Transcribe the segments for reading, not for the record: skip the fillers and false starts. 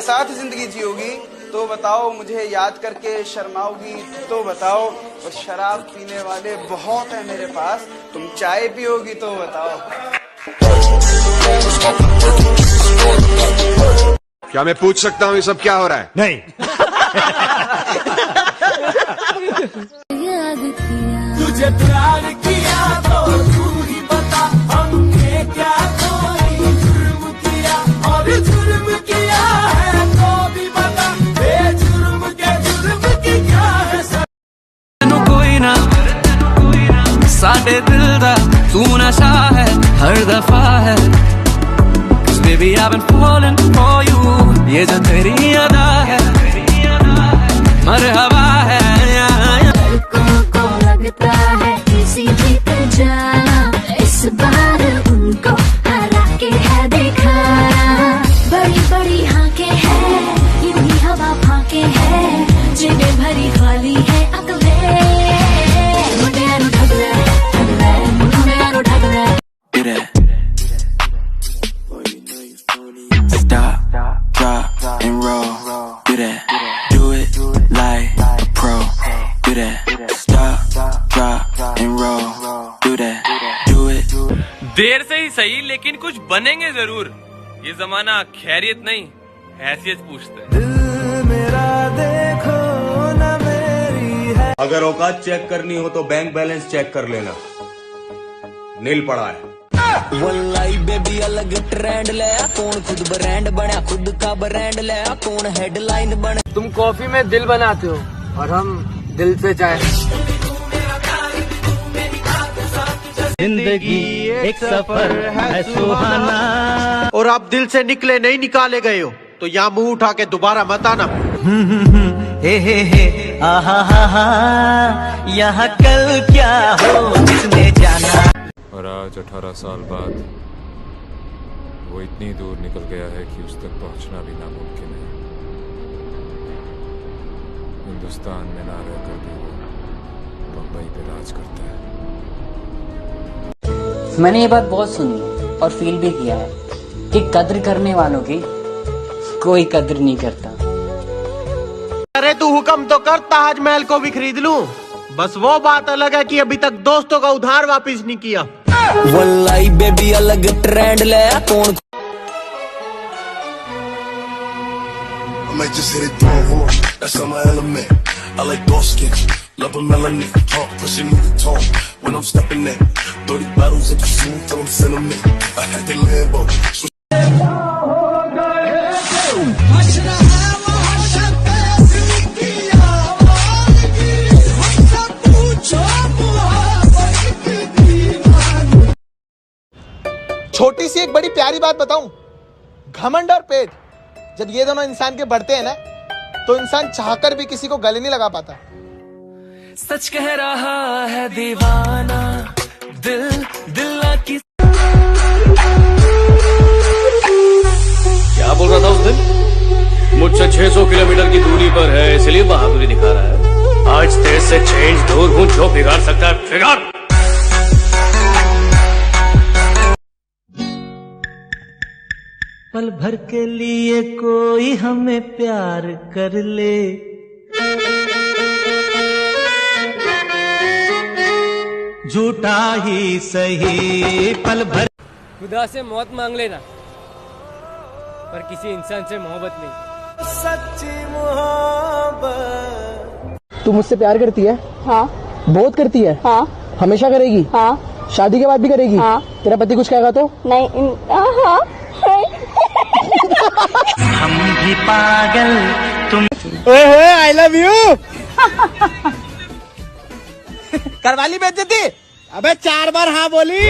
साथ जिंदगी जियोगी तो बताओ, मुझे याद करके शर्माओगी तो बताओ, और शराब पीने वाले बहुत है मेरे पास, तुम चाय पियोगी तो बताओ। क्या मैं पूछ सकता हूँ ये सब क्या हो रहा है? नहीं। तुझे प्यार किया तो तू ही बता, हमने क्या कोई जुर्म किया, और जुर्म किया है तो भी बता, बेजुर्म के जुर्म की क्या है सजा। कोई ना साडे दिल दा तू नशा है हर दफा है, baby I've been falling for you, ये जो तेरी अदा है मरहबा है। को लगता है किसी जीत जाना, इस बार उनको हरा के है दिखाना। बड़ी बड़ी हाके है, यूं ही हवा फाके है, जेबें भरी खाली है अकले, मुंडिया नु ठग रहा, मुंडिया नु ठग रहा। Stop, drop, and roll. Do that. Do it like a pro. Do that. Stop, drop, and roll. Do that. Do it. देर से ही सही लेकिन कुछ बनेंगे जरूर, ये जमाना खैरियत नहीं हैसियत पूछता है। दिल मेरा देखो ना मेरी है। अगर औकात चेक करनी हो तो बैंक बैलेंस चेक कर लेना, नील पड़ा है। वल्लाई बेबी अलग ट्रेंड ले, कौन खुद ब्रांड बना, खुद का ब्रांड ले, कौन हेडलाइन बने। तुम कॉफी में दिल बनाते हो और हम दिल से चाय। जिंदगी एक सफर है सुहाना, और आप दिल से निकले नहीं निकाले गए हो तो यहाँ मुंह उठा के दोबारा मत आना। हे आहा हा हा, यहाँ कल क्या हो किसने जाना। और आज 18 साल बाद वो इतनी दूर निकल गया है कि उस तक पहुंचना भी नामुमकिन है। हिंदुस्तान में ना रहकर भी वो बम्बई पे राज करता है। मैंने ये बात बहुत सुनी है और फील भी किया है कि कद्र करने वालों की कोई कद्र नहीं करता। अरे तू हुक्म तो कर, ताजमहल को भी खरीद लूं, बस वो बात अलग है कि अभी तक दोस्तों का उधार वापस नहीं किया। वल्लाई बेबी अलग ट्रेंड ले, कौन I might just hit it down wrong, that's not my element. I like dark skin, love a melanin, talk, pushing me the tone. When I'm stepping in, 30 bottles of Pursuit till I'm sentiment. I had the Lambo. छोटी सी एक बड़ी प्यारी बात बताऊं, घमंड और पेट जब ये दोनों इंसान के बढ़ते हैं ना, तो इंसान चाहकर भी किसी को गले नहीं लगा पाता। सच कह रहा है दीवाना, दिल दिल की। क्या बोल रहा था उस दिन? मुझसे 600 किलोमीटर की दूरी पर है इसलिए बहादुरी दिखा रहा है। आज तेरे से 6 इंच दूर हूँ, जो बिगाड़ सकता है बिगाड़। पल भर के लिए कोई हमें प्यार कर ले, झूठा ही सही पल भर। खुदा से मौत मांग लेना पर किसी इंसान से मोहब्बत नहीं। सच्ची मोहब्बत। तू मुझसे प्यार करती है? हाँ। बहुत करती है? हाँ। हमेशा करेगी? हाँ। शादी के बाद भी करेगी? हाँ। तेरा पति कुछ कहेगा तो? नहीं। हाँ। हम भी पागल तुम। I love you. करवा ली बेइज्जती? अबे 4 बार हाँ बोली।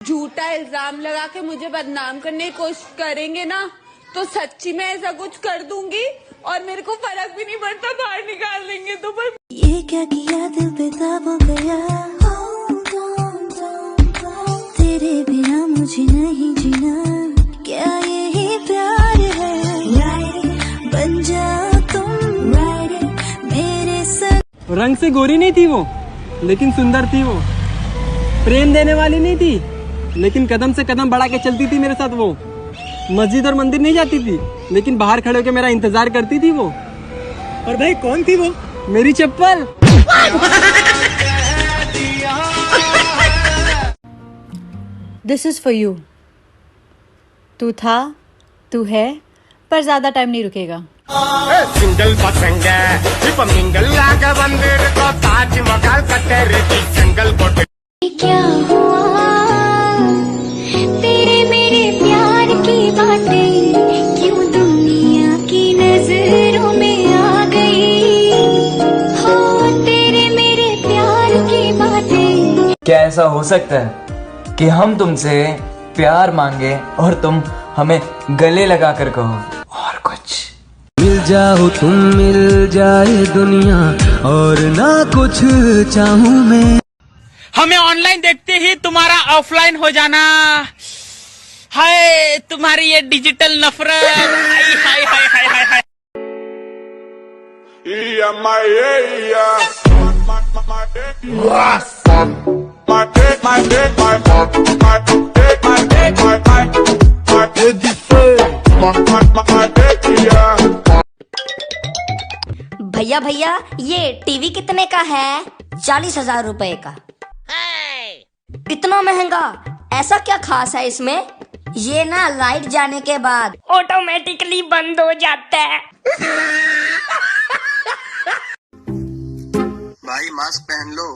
झूठा इल्जाम लगा के मुझे बदनाम करने की कोशिश करेंगे ना, तो सच्ची में ऐसा कुछ कर दूंगी और मेरे को फर्क भी नहीं पड़ता, बाहर निकाल देंगे तो बस। ये क्या किया दिल पे दब गया, तेरे बिना मुझे नहीं जीना, क्या यही प्यार है, बन जाओ तुम मेरे साथ। रंग से गोरी नहीं थी वो, लेकिन सुंदर थी वो। प्रेम देने वाली नहीं थी, लेकिन कदम से कदम बढ़ा के चलती थी मेरे साथ वो। मस्जिद और मंदिर नहीं जाती थी, लेकिन बाहर खड़े होकर मेरा इंतजार करती थी वो। और भाई कौन थी वो? मेरी चप्पल। This is for you. तू था, तू है, पर ज्यादा टाइम नहीं रुकेगा। सिंगल पसंग मिंगल लागा मंदिर को ताजमहल कटेरे की सिंगल कोटे। क्या हुआ तेरे मेरे प्यार की बातें क्यों दुनिया की नजरों में आ गई हो, तेरे मेरे प्यार की बातें। क्या ऐसा हो सकता है कि हम तुमसे प्यार मांगे और तुम हमें गले लगा कर कहो और कुछ? मिल जाओ तुम, मिल जाए दुनिया और ना कुछ चाहूं मैं। हमें ऑनलाइन देखते ही तुम्हारा ऑफलाइन हो जाना, हाय तुम्हारी ये डिजिटल नफरत, हाय हाय हाय हाय हाय हाय। भैया भैया ये टीवी कितने का है? 40,000 रुपए का। इतना महंगा, ऐसा क्या खास है इसमें? ये ना लाइट जाने के बाद ऑटोमेटिकली बंद हो जाता है। भाई मास्क पहन लो।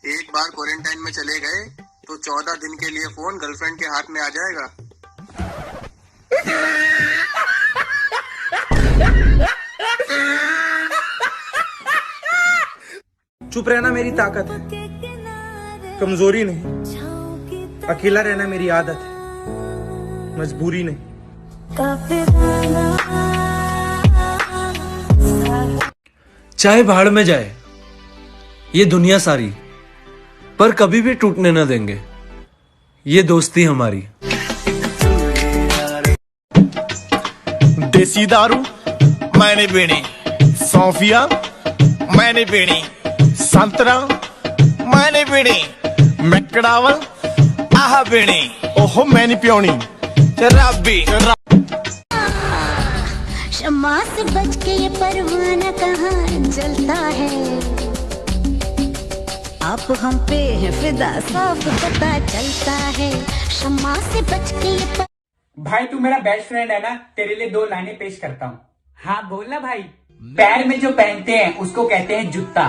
एक बार क्वारंटाइन में चले गए तो 14 दिन के लिए फोन गर्लफ्रेंड के हाथ में आ जाएगा। चुप रहना मेरी ताकत है, कमजोरी नहीं। अकेला रहना मेरी आदत है, मजबूरी नहीं। चाहे भाड़ में जाए ये दुनिया सारी, पर कभी भी टूटने न देंगे ये दोस्ती हमारी। देसी दारू मैंने पीनी, सौफिया मैंने पीनी, संतरा मैंने पीनी, मैकडावल आह पीनी, ओहो मैंने पियोनी, शराबी। शम्मा से बच के ये परवाना कहाँ जलता है, आप हम पे है फिदा साफ पता चलता है। शम्मा से बच के ये भाई तू मेरा बेस्ट फ्रेंड है ना, तेरे लिए 2 लाइनें पेश करता हूँ। हाँ बोलना भाई। पैर में जो पहनते हैं उसको कहते हैं जूता,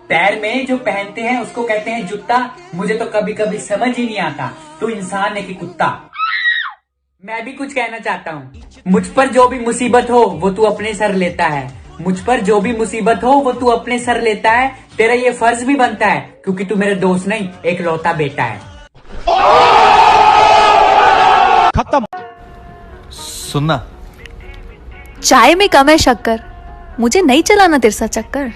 पैर में जो पहनते हैं उसको कहते हैं जूता। मुझे तो कभी कभी समझ ही नहीं आता तू इंसान है कि कुत्ता। मैं भी कुछ कहना चाहता हूँ। मुझ पर जो भी मुसीबत हो वो तू अपने सर लेता है, मुझ पर जो भी मुसीबत हो वो तू अपने सर लेता है। तेरा ये फर्ज भी बनता है क्योंकि तू मेरे दोस्त नहीं एक लौता बेटा है। खत्म। सुनना, चाय में कम है शक्कर, मुझे नहीं चलाना तेरे साथ चक्कर।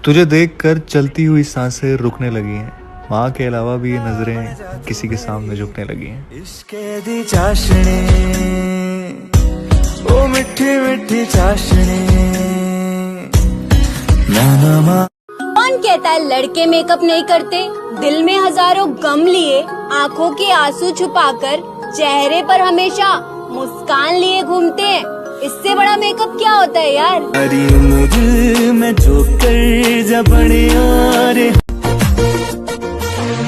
तुझे देखकर चलती हुई सांसें रुकने लगी हैं, माँ के अलावा भी ये नजरें किसी के सामने झुकने लगी हैं। इश्के दी चाशनी, ओ मिठी मिठी चाशनी, कौन कहता है लड़के मेकअप नहीं करते? दिल में हजारों गम लिए, आंखों के आंसू छुपाकर, चेहरे पर हमेशा मुस्कान लिए घूमते हैं। इससे बड़ा मेकअप क्या होता है यार? अरे मुझे मैं जो कर जबड़े रे,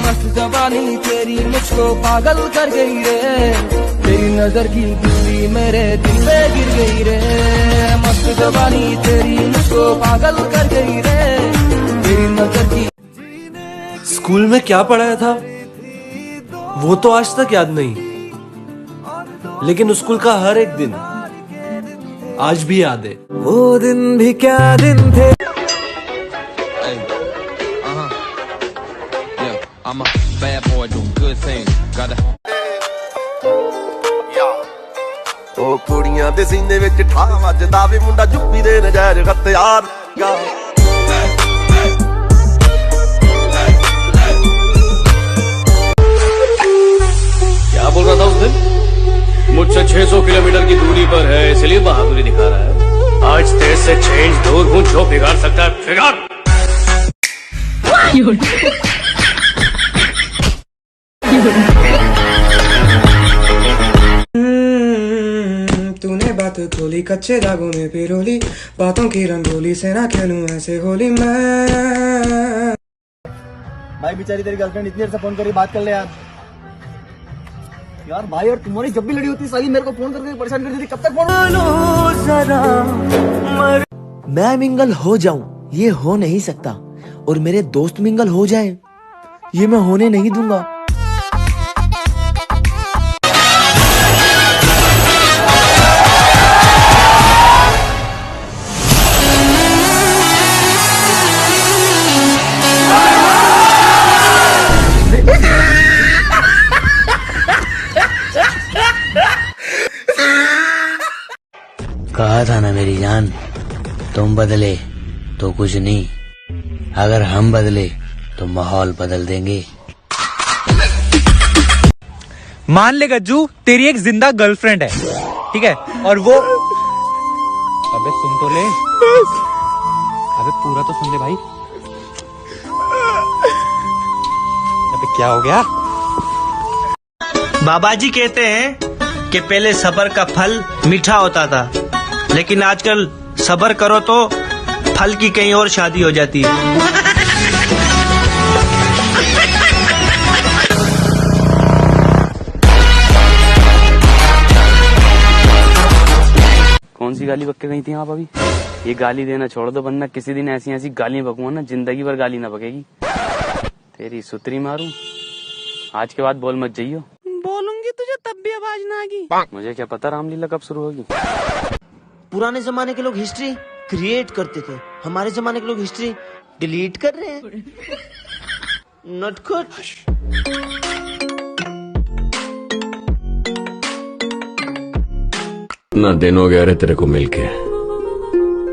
मस्त जवानी तेरी मुझको पागल कर गई रे, तेरी नजर की बिजली मेरे दिल पे गिर गई रे, मस्त जवानी तेरी मुझको पागल कर गई रे, तेरी नजर की। स्कूल में क्या पढ़ाया था वो तो आज तक याद नहीं, लेकिन स्कूल का हर एक दिन आज भी याद है। वो दिन भी क्या दिन थे। I'm a bad boy doing good things. Gotta. ਉਹ ਕੁੜੀਆਂ ਦੇ ਸੀਨੇ ਵਿੱਚ ਠਾ ਵੱਜਦਾ ਵੀ ਮੁੰਡਾ ਜੁੱਪੀ ਦੇ ਨਜ਼ਾਰੇ ਹਥਿਆਰ। क्या बोल रहा था उस दिन? मुझसे 600 किलोमीटर की दूरी पर है इसलिए बहादुरी दिखा रहा है। आज तेज से 6 इंच दूर हूँ, जो बिगाड़ सकता है बिगाड़। तूने बात खोली कच्चे दागों में पिरोली बातों की रंगोली से ना खेलूं ऐसे होली मैं। भाई बेचारी तेरी गर्लफ्रेंड इतनी देर से फोन कर रही, बात कर ले यार। यार भाई और तुम्हारी जब भी लड़ी होती साली मेरे को फोन करके परेशान कर देती, कब तक फोन मैं मिंगल हो जाऊं ये हो नहीं सकता, और मेरे दोस्त मिंगल हो जाए ये मैं होने नहीं दूंगा। कहा था ना मेरी जान, तुम बदले तो कुछ नहीं, अगर हम बदले तो माहौल बदल देंगे। मान ले गज्जू तेरी एक जिंदा गर्लफ्रेंड है, ठीक है, और वो अबे सुन तो ले, अबे पूरा तो सुन ले भाई। अबे क्या हो गया? बाबा जी कहते हैं कि पहले सब्र का फल मीठा होता था, लेकिन आजकल सब्र करो तो फल की कहीं और शादी हो जाती है। कौन सी गाली बक के गई थी आप अभी? ये गाली देना छोड़ दो, वरना किसी दिन ऐसी ऐसी गालियां बकूंगा ना, जिंदगी भर गाली ना बकेगी। तेरी सुतरी मारूं, आज के बाद बोल मत जाइयो। बोलूंगी तुझे तब भी आवाज ना आएगी। मुझे क्या पता रामलीला कब शुरू होगी। पुराने जमाने के लोग हिस्ट्री क्रिएट करते थे, हमारे जमाने के लोग हिस्ट्री डिलीट कर रहे हैं। नटखट। इतना दिन हो गया रे तेरे को मिलके,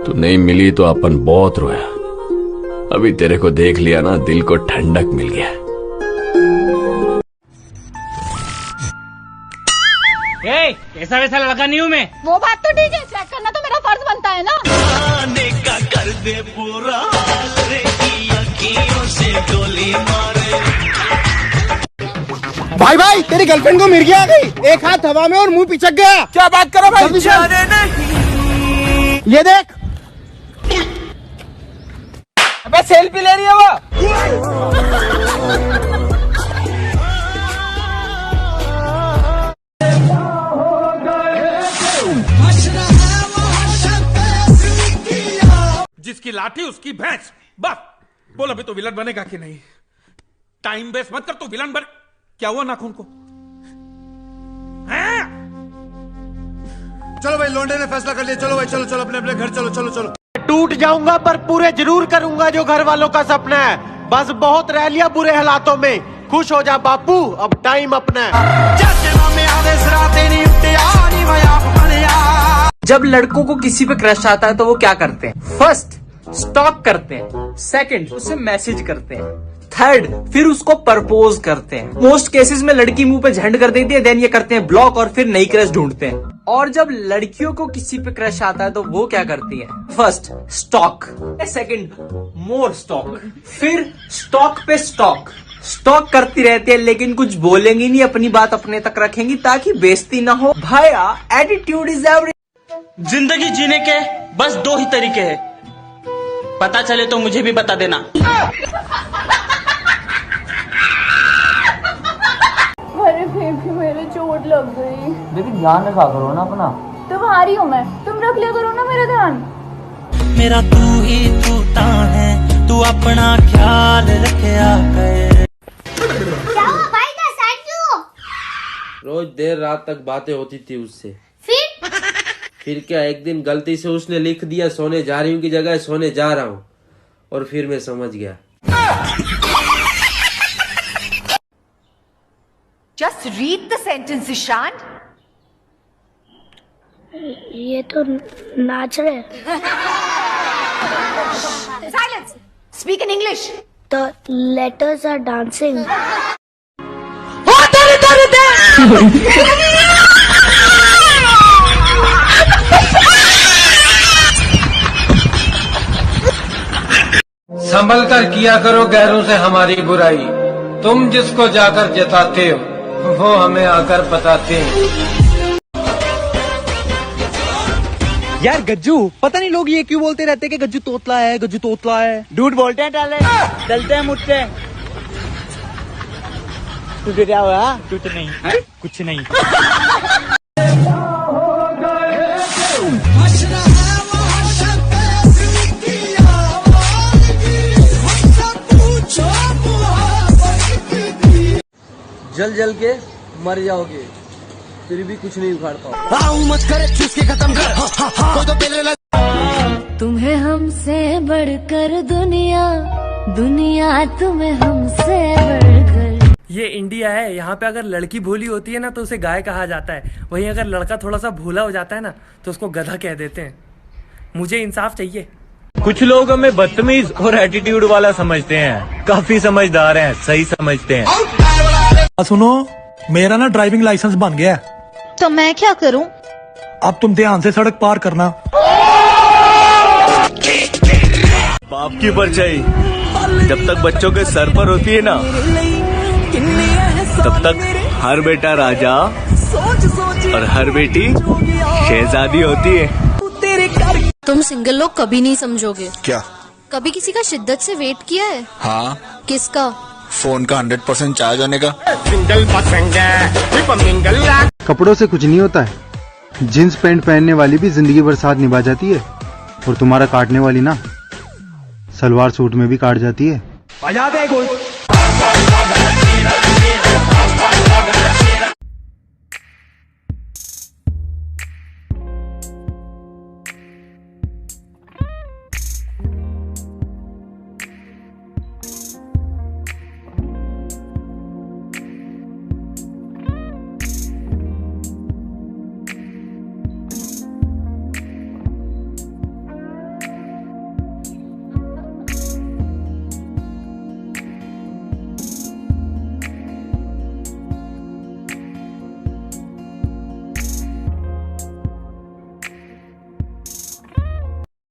तू नहीं मिली तो अपन बहुत रोया, अभी तेरे को देख लिया ना दिल को ठंडक मिल गया। ऐसा वैसा लड़का नहीं हूँ मैं। वो बात तो ठीक है, चेक करना तो मेरा फर्ज बनता है ना। आने का कर दे पूरा हाल रे की अखियों से गोली मारे। भाई भाई तेरी गर्लफ्रेंड को मिर्गी आ गई, एक हाथ हवा में और मुंह पिचक गया। क्या बात करो भाई? ये देख, अबे सेल्फी ले रही है वो। जिसकी लाठी उसकी भैंस, बस बोल अभी तो विलन बनेगा कि नहीं? टाइम वेस्ट मत कर, तू विलन बन। क्या हुआ नाखून को? चलो भाई लौंडे ने फैसला कर लिया, चलो भाई चलो चलो अपने अपने घर चलो चलो चलो। टूट जाऊंगा पर पूरे जरूर करूंगा जो घर वालों का सपना है, बस बहुत रह लिया बुरे हालातों में, खुश हो जा बापू अब टाइम अपना है। जब लड़कों को किसी पे क्रश आता है तो वो क्या करते हैं? फर्स्ट स्टॉक करते हैं, सेकंड उसे मैसेज करते हैं, थर्ड फिर उसको प्रपोज करते हैं। मोस्ट केसेस में लड़की मुंह पे झंड कर देती है, देन ये करते हैं ब्लॉक और फिर नई क्रश ढूंढते हैं। और जब लड़कियों को किसी पे क्रश आता है तो वो क्या करती है? फर्स्ट स्टॉक, सेकंड मोर स्टॉक, फिर स्टॉक पे स्टॉक। स्टॉक करती रहती है लेकिन कुछ बोलेंगी नहीं, अपनी बात अपने तक रखेंगी ताकि बेइज्जती ना हो। भाया एटीट्यूड इज एवरी। जिंदगी जीने के बस दो ही तरीके हैं, पता चले तो मुझे भी बता देना। अरे बेबी मेरे चोट लग गई। बेबी ध्यान रखा करो ना अपना। तुम्हारी हूँ मैं, तुम रख लिया करो ना मेरा ध्यान। मेरा तू ही टूटा है, तू अपना ख्याल रखा कर। क्या हुआ भाई, का सैड क्यों? रोज देर रात तक बातें होती थी उससे। फिर क्या, एक दिन गलती से उसने लिख दिया सोने जा रही हूँ की जगह सोने जा रहा हूँ, और फिर मैं समझ गया। Just read the sentence, Ishan. ये तो नाच रहे। Silence. Speak in English. The letters are dancing. संभल कर किया करो गैरों से हमारी बुराई, तुम जिसको जाकर जताते हो वो हमें आकर बताते हैं। यार गज्जू, पता नहीं लोग ये क्यों बोलते रहते कि गज्जू तोतला है, गज्जू तोतला है। झूठ बोलते हैं टाले, चलते हैं मुझसे। तुझे क्या हुआ? कुछ नहीं है? कुछ नहीं। जल जल के मर जाओगे, फिर भी कुछ नहीं उखाड़ पाओ। तुम्हें हमसे बढ़कर दुनिया, दुनिया तुम्हें हमसे बढ़कर। ये इंडिया है, यहाँ पे अगर लड़की भोली होती है ना तो उसे गाय कहा जाता है, वहीं अगर लड़का थोड़ा सा भोला हो जाता है ना तो उसको गधा कह देते हैं। मुझे इंसाफ चाहिए। कुछ लोग हमें बदतमीज और एटीट्यूड वाला समझते हैं, काफी समझदार हैं, सही समझते हैं। सुनो, मेरा ना ड्राइविंग लाइसेंस बन गया है। तो मैं क्या करूं? अब तुम ध्यान से सड़क पार करना। बाप की परछाई जब तक बच्चों के सर पर होती है ना, तब तक हर बेटा राजा और हर बेटी शहजादी होती है। तुम सिंगल लोग कभी नहीं समझोगे। क्या? कभी किसी का शिद्दत से वेट किया है? हाँ। किसका? फोन का 100% चार्ज होने का। कपड़ों से कुछ नहीं होता है, जींस पैंट पहनने वाली भी जिंदगी भर साथ निभा जाती है, और तुम्हारा काटने वाली ना सलवार सूट में भी काट जाती है। बजा दे